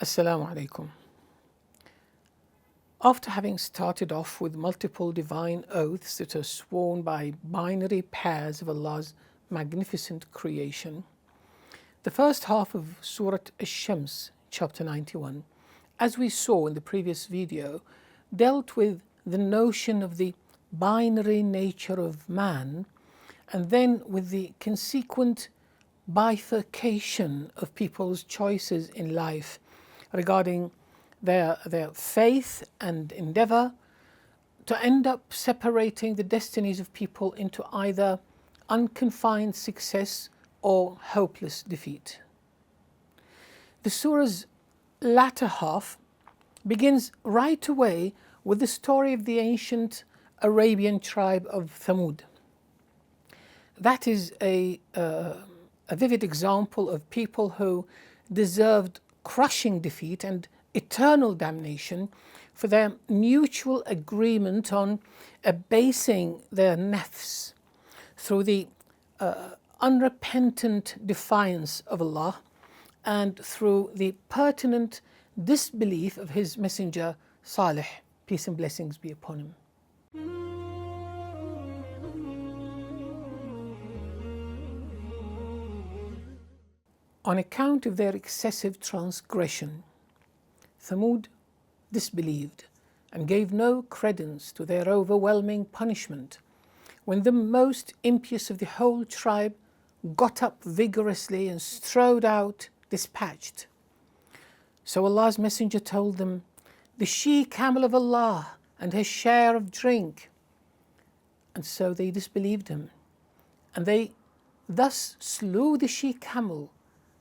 Assalamu alaikum. After having started off with multiple divine oaths that are sworn by binary pairs of Allah's magnificent creation, the first half of Surah Ash-Shams, chapter 91, as we saw in the previous video, dealt with the notion of the binary nature of man, and then with the consequent bifurcation of people's choices in life regarding their faith and endeavor, to end up separating the destinies of people into either unconfined success or hopeless defeat. The surah's latter half begins right away with the story of the ancient Arabian tribe of Thamud. That is a vivid example of people who deserved crushing defeat and eternal damnation for their mutual agreement on abasing their nafs through the unrepentant defiance of Allah and through the pertinent disbelief of His Messenger Salih, peace and blessings be upon him. On account of their excessive transgression, Thamud disbelieved and gave no credence to their overwhelming punishment when the most impious of the whole tribe got up vigorously and strode out dispatched. So Allah's Messenger told them, "The she-camel of Allah and her share of drink." And so they disbelieved him, and they thus slew the she-camel,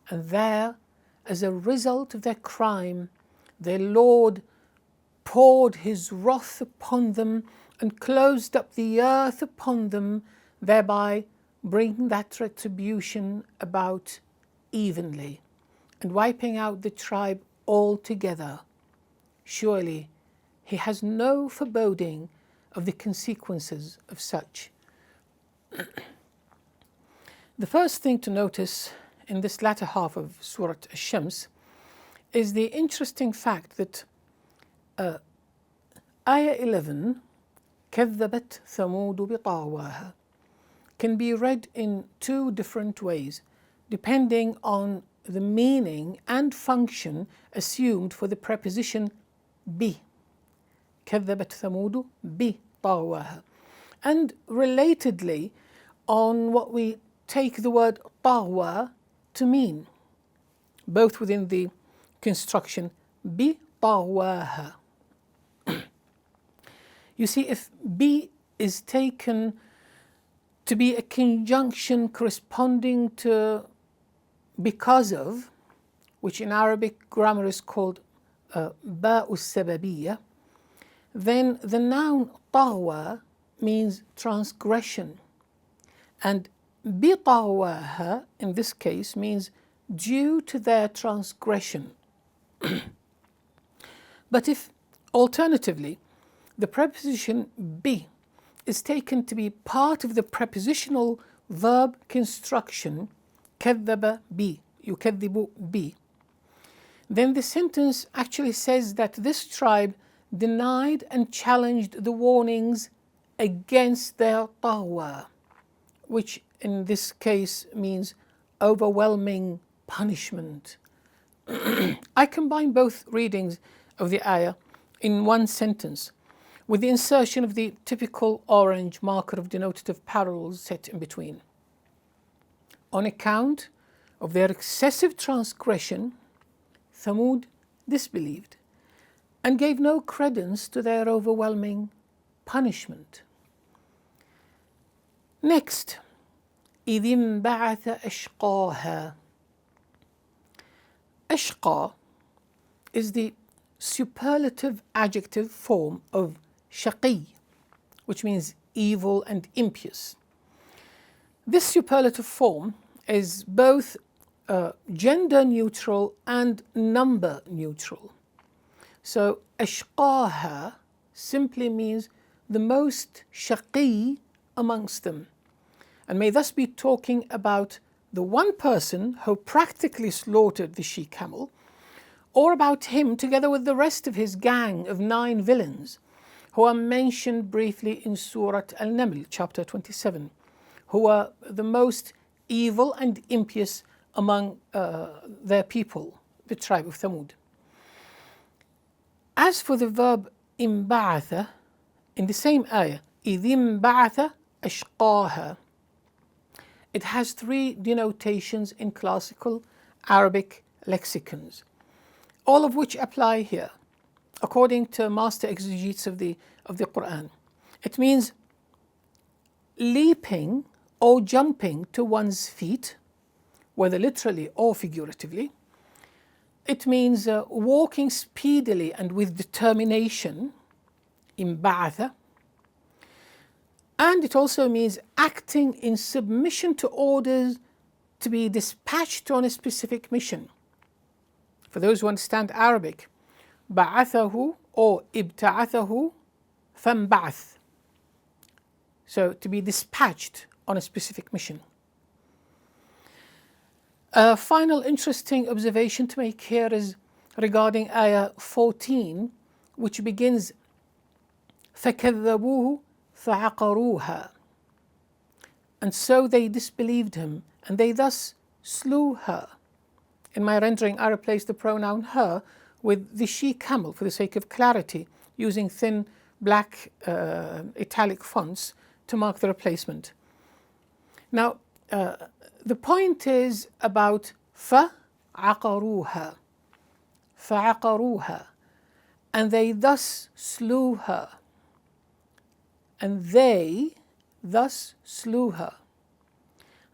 and there, as a result of their crime, their Lord poured His wrath upon them and closed up the earth upon them, thereby bringing that retribution about evenly and wiping out the tribe altogether. Surely He has no foreboding of the consequences of such. The first thing to notice in this latter half of Surah Ash-Shams is the interesting fact that Ayah 11, كذبت ثمود بطغواها, can be read in two different ways depending on the meaning and function assumed for the preposition bi. كذبت ثمود بطغواها. And relatedly on what we take the word طغوى to mean, both within the construction بطغواها. You see, if bi is taken to be a conjunction corresponding to because of, which in Arabic grammar is called باء السببية, then the noun طغوى means transgression, and بطغواها in this case means due to their transgression. But if alternatively the preposition bi is taken to be part of the prepositional verb construction كذب بي, يكذب بي, then the sentence actually says that this tribe denied and challenged the warnings against their طغوى, which in this case means overwhelming punishment. I combine both readings of the ayah in one sentence with the insertion of the typical orange marker of denotative parallels set in between. On account of their excessive transgression, Thamud disbelieved and gave no credence to their overwhelming punishment. Next, إِذِ انبَعَثَ أَشْقَاهَا. Ashqa is the superlative adjective form of shaqi, which means evil and impious. This superlative form is both gender neutral and number neutral. So ashqaha simply means the most shaqi amongst them, and may thus be talking about the one person who practically slaughtered the she-camel, or about him together with the rest of his gang of 9 villains who are mentioned briefly in Surah Al-Naml, chapter 27, who are the most evil and impious among their people, the tribe of Thamud. As for the verb imba'atha, in the same ayah, إِذِ انبَعَثَ أَشْقَاهَا, it has 3 denotations in classical Arabic lexicons, all of which apply here, according to master exegetes of the Qur'an. It means leaping or jumping to one's feet, whether literally or figuratively. It means walking speedily and with determination, imba'atha. And it also means acting in submission to orders to be dispatched on a specific mission. For those who understand Arabic, ba'athahu or ibta'athahu fanba'ath. So to be dispatched on a specific mission. A final interesting observation to make here is regarding ayah 14, which begins فَكَذَّبُوهُ فَعَقَرُوهَا. And so they disbelieved him, and they thus slew her. In my rendering, I replaced the pronoun her with the she camel for the sake of clarity, using thin black italic fonts to mark the replacement. Now, the point is about فَعَقَرُوهَا, فَعَقَرُوهَا, and they thus slew her. And they thus slew her.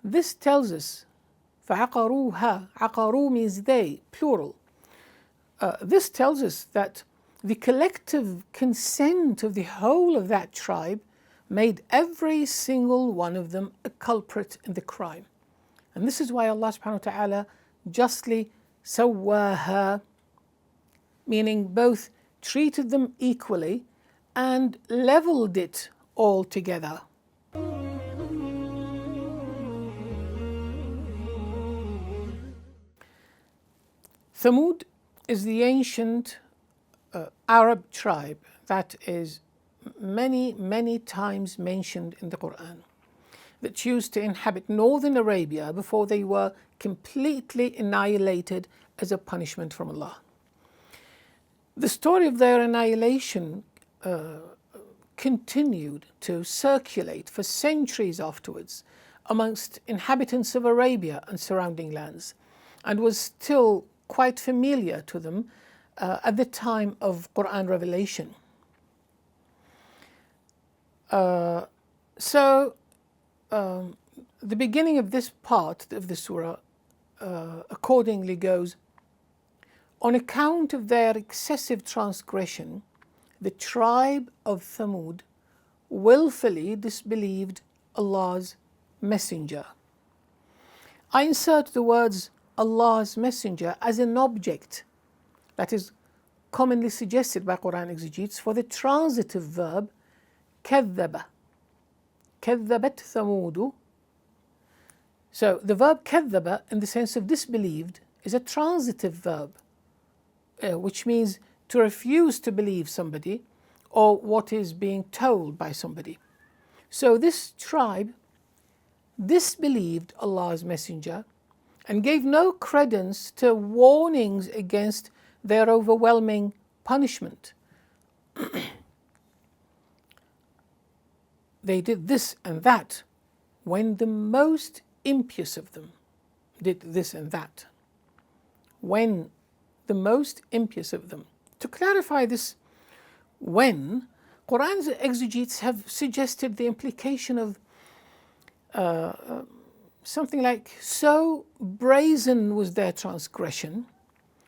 This tells us, فَعَقَرُوهَا, عَقَرُوا means they, plural. This tells us that the collective consent of the whole of that tribe made every single one of them a culprit in the crime. And this is why Allah subhanahu wa ta'ala justly sawwaha, meaning both treated them equally and leveled it all together. Thamud is the ancient Arab tribe that is many times mentioned in the Qur'an, that used to inhabit northern Arabia before they were completely annihilated as a punishment from Allah. The story of their annihilation continued to circulate for centuries afterwards amongst inhabitants of Arabia and surrounding lands, and was still quite familiar to them at the time of Qur'an revelation. The beginning of this part of the surah accordingly goes, on account of their excessive transgression, the tribe of Thamud willfully disbelieved Allah's messenger. I insert the words Allah's messenger as an object that is commonly suggested by Qur'an exegetes for the transitive verb كذب, كذبت ثمود. So the verb كذب in the sense of disbelieved is a transitive verb, which means to refuse to believe somebody or what is being told by somebody. So this tribe disbelieved Allah's messenger and gave no credence to warnings against their overwhelming punishment. They did this and that when the most impious of them did this and that. When the most impious of them. To clarify this when, Qur'an's exegetes have suggested the implication of something like, so brazen was their transgression,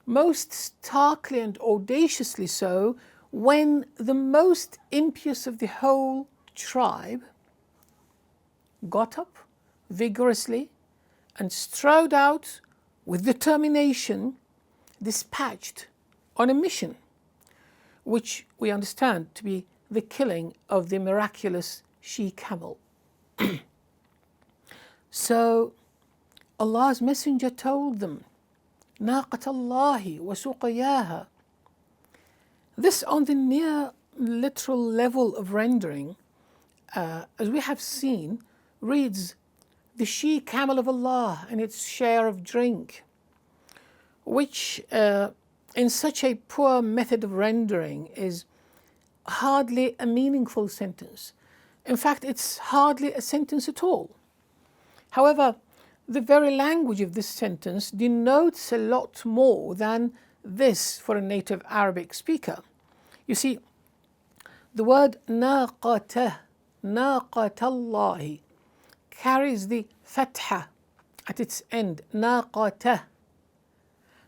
most starkly and audaciously so, when the most impious of the whole tribe got up vigorously and strode out with determination, dispatched on a mission, which we understand to be the killing of the miraculous she-camel. So Allah's messenger told them ناقة الله وسقياها. This on the near literal level of rendering, as we have seen, reads the she camel of Allah and its share of drink, which in such a poor method of rendering is hardly a meaningful sentence. In fact, it's hardly a sentence at all. However, the very language of this sentence denotes a lot more than this for a native Arabic speaker. You see, the word naqatah, naqatallahi, carries the fatha at its end, naqatah.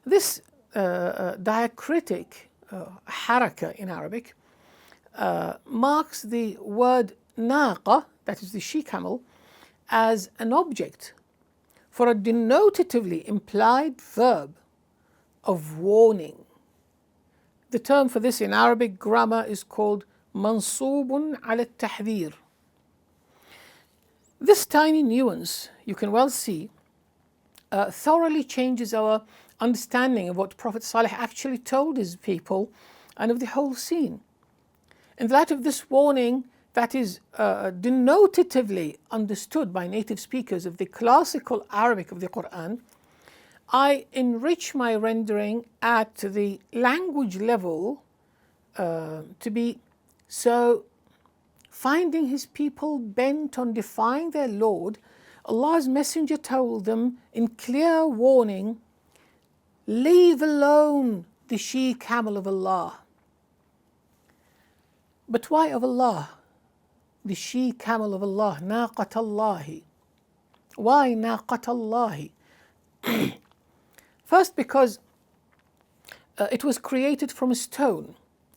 This diacritic haraka in Arabic marks the word naqa, that is the she camel, as an object for a denotatively implied verb of warning. The term for this in Arabic grammar is called mansubun ala tahdhir. This tiny nuance, you can well see, thoroughly changes our understanding of what Prophet Salih actually told his people and of the whole scene. In the light of this warning that is denotatively understood by native speakers of the classical Arabic of the Qur'an, I enrich my rendering at the language level to be so: finding his people bent on defying their Lord, Allah's Messenger told them in clear warning, leave alone the she camel of Allah. But why of Allah? The she camel of Allah, naqatallahi. Why naqatallahi? First, because it was created from a stone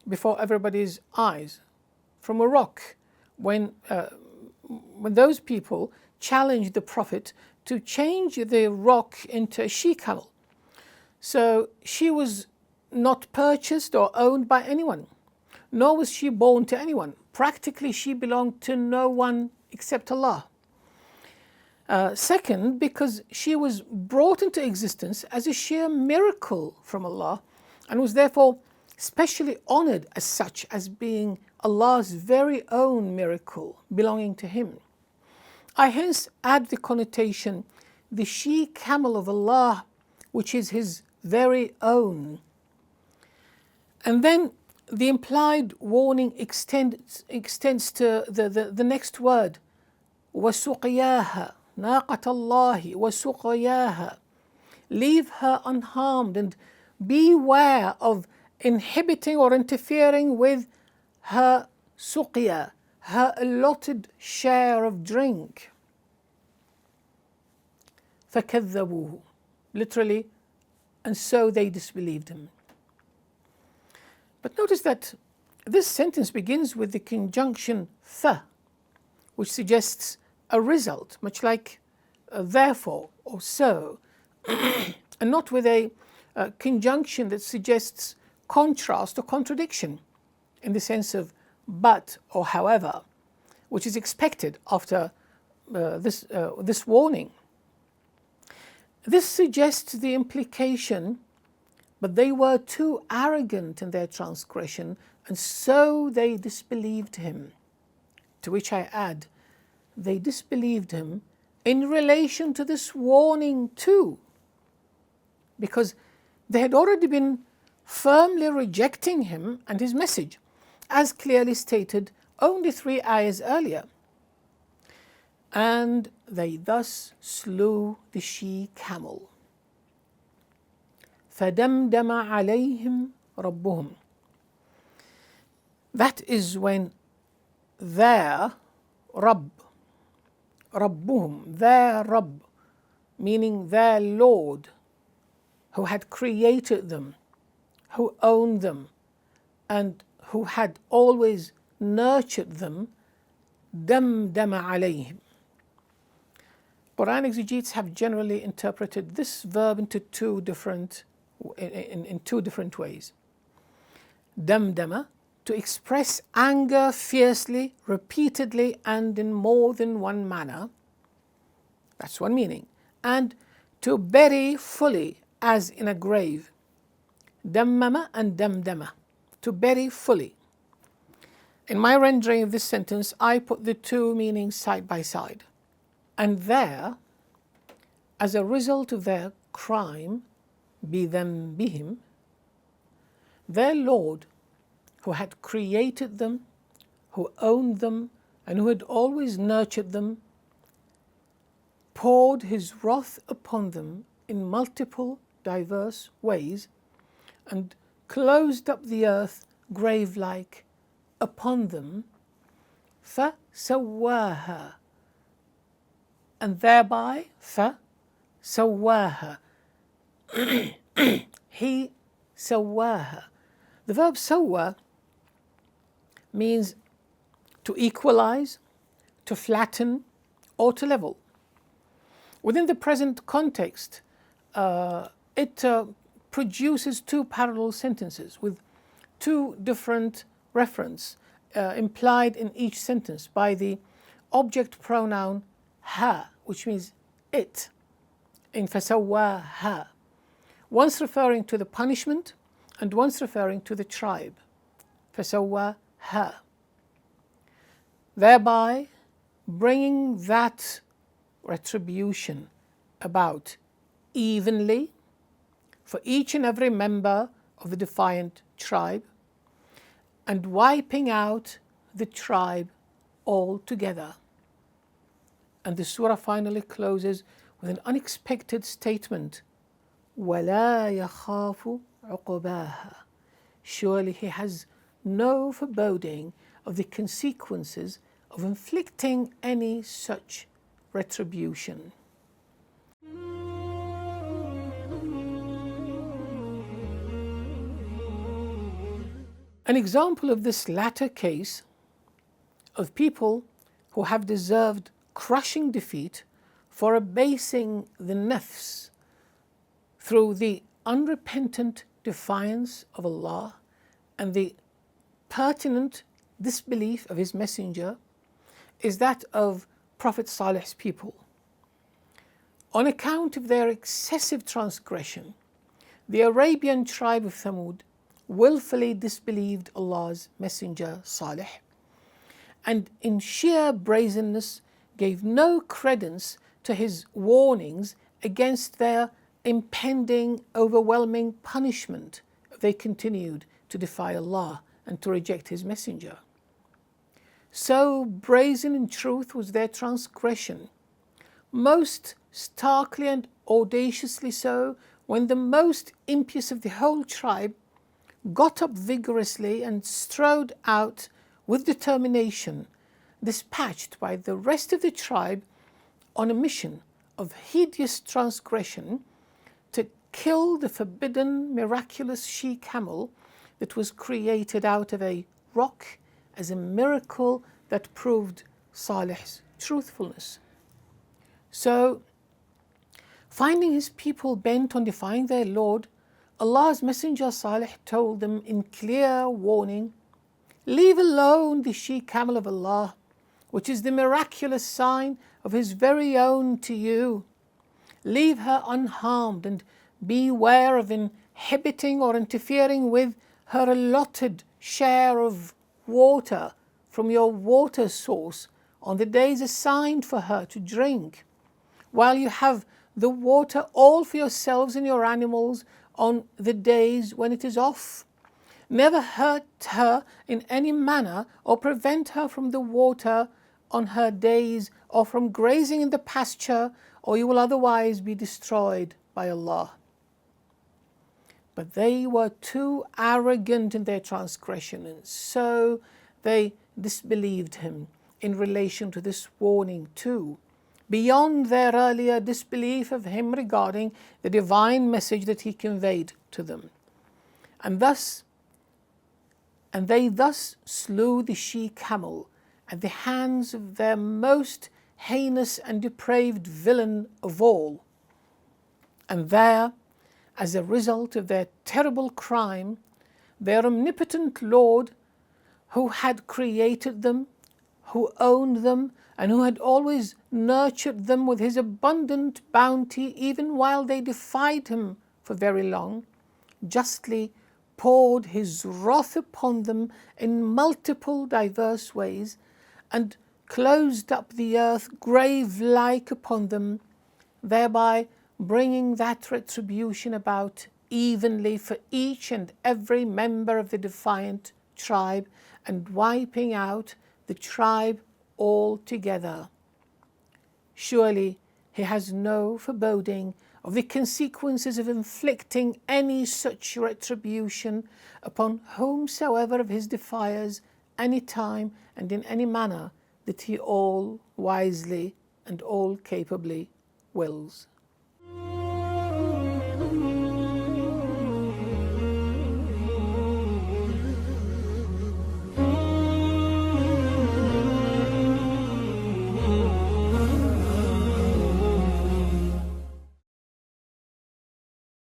before everybody's eyes, from a rock, when those people challenged the Prophet to change the rock into a she camel. So she was not purchased or owned by anyone, nor was she born to anyone. Practically, she belonged to no one except Allah. Second, because she was brought into existence as a sheer miracle from Allah and was therefore specially honored as such, as being Allah's very own miracle belonging to Him. I hence add the connotation, the she camel of Allah, which is His very own. And then the implied warning extends to the next word, وَسُقْيَاهَا نَاقَةَ اللَّهِ وَسُقْيَاهَا. Leave her unharmed and beware of inhibiting or interfering with her suqya, her allotted share of drink. فَكَذَّبُوهُ. Literally, and so they disbelieved him. But notice that this sentence begins with the conjunction th, which suggests a result, much like therefore or so, and not with a conjunction that suggests contrast or contradiction in the sense of but or however, which is expected after this warning. This suggests the implication, but they were too arrogant in their transgression, and so they disbelieved him. To which I add, they disbelieved him in relation to this warning too, because they had already been firmly rejecting him and his message, as clearly stated only 3 ayahs earlier. And they thus slew the she camel. فَدَمْدَمَ عَلَيْهِمْ رَبُّهُمْ. That is when their Rabb, Rabbuhum, their Rabb, meaning their Lord, who had created them, who owned them, and who had always nurtured them, دَمْدَمَ عَلَيْهِمْ. Qur'an exegetes have generally interpreted this verb into two different ways. Damdama, to express anger fiercely, repeatedly, and in more than one manner. That's one meaning. And to bury fully as in a grave. Dammama and damdama, to bury fully. In my rendering of this sentence, I put the two meanings side by side. And there, as a result of their crime, bihim, their Lord, who had created them, who owned them, and who had always nurtured them, poured his wrath upon them in multiple, diverse ways, and closed up the earth grave-like upon them, فَسَوَّاهَا, and thereby فَسَوَّاهَا, he سَوَّاهَا. The verb سَوَّى means to equalize, to flatten, or to level. Within the present context, it produces two parallel sentences with two different reference implied in each sentence by the object pronoun ha, which means it, in فَسَوَّاهَا, once referring to the punishment and once referring to the tribe, فَسَوَّاهَا, thereby bringing that retribution about evenly for each and every member of the defiant tribe, and wiping out the tribe altogether. And the surah finally closes with an unexpected statement, وَلَا يَخَافُ عُقْبَاهَا, surely he has no foreboding of the consequences of inflicting any such retribution. An example of this latter case of people who have deserved crushing defeat for abasing the nafs through the unrepentant defiance of Allah and the pertinent disbelief of His Messenger is that of Prophet Salih's people. On account of their excessive transgression, the Arabian tribe of Thamud willfully disbelieved Allah's Messenger Salih, and in sheer brazenness gave no credence to his warnings against their impending overwhelming punishment if they continued to defy Allah and to reject His Messenger. So brazen in truth was their transgression, most starkly and audaciously so, when the most impious of the whole tribe got up vigorously and strode out with determination, dispatched by the rest of the tribe on a mission of hideous transgression to kill the forbidden miraculous she-camel that was created out of a rock as a miracle that proved Salih's truthfulness. So, finding his people bent on defying their Lord, Allah's Messenger Salih told them in clear warning, leave alone the she-camel of Allah, which is the miraculous sign of His very own to you. Leave her unharmed and beware of inhibiting or interfering with her allotted share of water from your water source on the days assigned for her to drink, while you have the water all for yourselves and your animals on the days when it is off. Never hurt her in any manner or prevent her from the water on her days or from grazing in the pasture, or you will otherwise be destroyed by Allah. But they were too arrogant in their transgression, and so they disbelieved Him in relation to this warning too, beyond their earlier disbelief of Him regarding the divine message that He conveyed to them. And they thus slew the she-camel at the hands of their most heinous and depraved villain of all. And there, as a result of their terrible crime, their omnipotent Lord, who had created them, who owned them, and who had always nurtured them with His abundant bounty even while they defied Him for very long, justly poured his wrath upon them in multiple diverse ways, and closed up the earth grave-like upon them, thereby bringing that retribution about evenly for each and every member of the defiant tribe, and wiping out the tribe altogether. Surely he has no foreboding of the consequences of inflicting any such retribution upon whomsoever of his defiers, any time and in any manner that he all wisely and all capably wills.